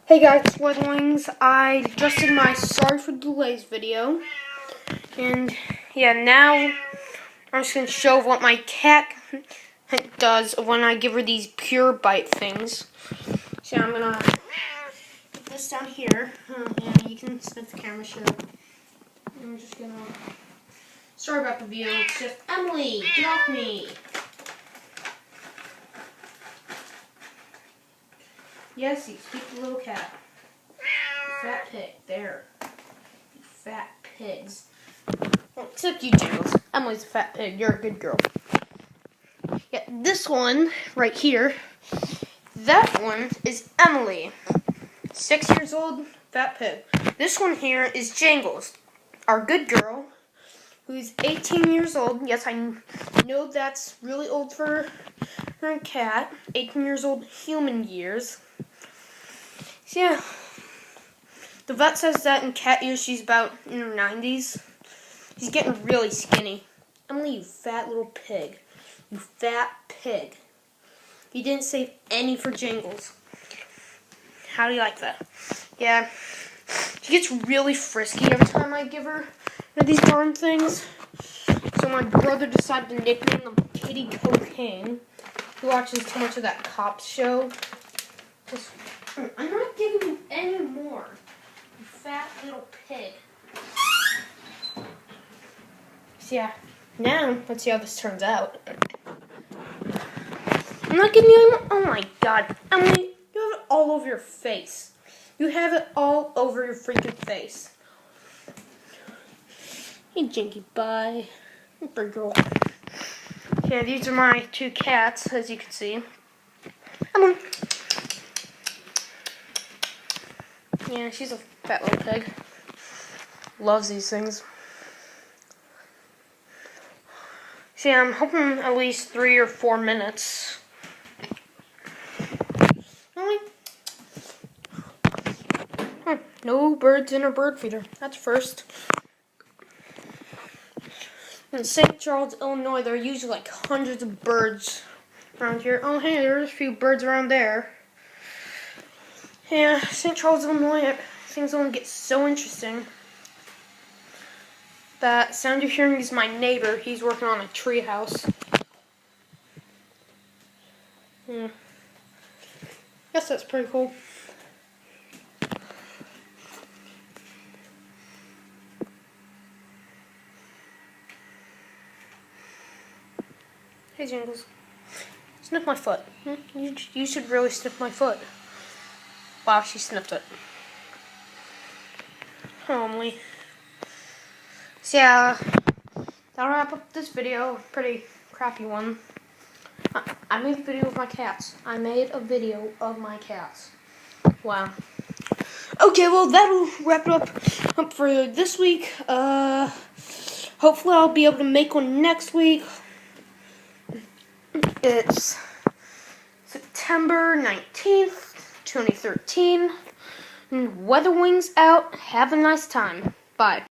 Hey guys, it's Weatherlings. I just did my sorry for delays video. And yeah, now I'm just going to show what my cat does when I give her these Pure Bite things. So I'm going to put this down here. Yeah, you can sniff the camera, sure. I'm just going to... Sorry about the view. It's just, Emily, get off me. Yes, you stupid little cat. Fat pig. There. You fat pigs. Well, except you, Jingles. Emily's a fat pig. You're a good girl. Yeah, this one right here, that one is Emily. 6 years old, fat pig. This one here is Jingles, our good girl, who's 18 years old. Yes, I know that's really old for a cat. 18 years old human years. So yeah, the vet says that in cat years she's about in her 90s. She's getting really skinny. Emily, you fat little pig. You fat pig. You didn't save any for Jingles. How do you like that? Yeah, she gets really frisky every time I give her these darn things. So my brother decided to nickname them Kitty Cocaine. He watches too much of that cop show. I'm not giving you any more, you fat little pig. So yeah, now let's see how this turns out. I'm not giving you any more. Oh my god, Emily, you have it all over your face. You have it all over your freaking face. Hey, Jinky, bye. Good girl. Yeah, these are my two cats, as you can see. Emily. Yeah, she's a fat little pig. Loves these things. So yeah, I'm hoping at least 3 or 4 minutes. No birds in a bird feeder. That's first. In St. Charles, Illinois, there are usually like hundreds of birds around here. Oh, hey, there's a few birds around there. Yeah, St. Charles, Illinois, things only get so interesting. That sound you're hearing is my neighbor. He's working on a tree house. Yeah. Guess that's pretty cool. Hey, Jingles. Sniff my foot. You should really sniff my foot. Wow, she sniffed it. Homely. So yeah, that'll wrap up this video. Pretty crappy one. I made a video of my cats. I made a video of my cats. Wow. Okay, well, that'll wrap it up for this week. Hopefully I'll be able to make one next week. It's September 19th, 2013. Weatherwings out. Have a nice time. Bye.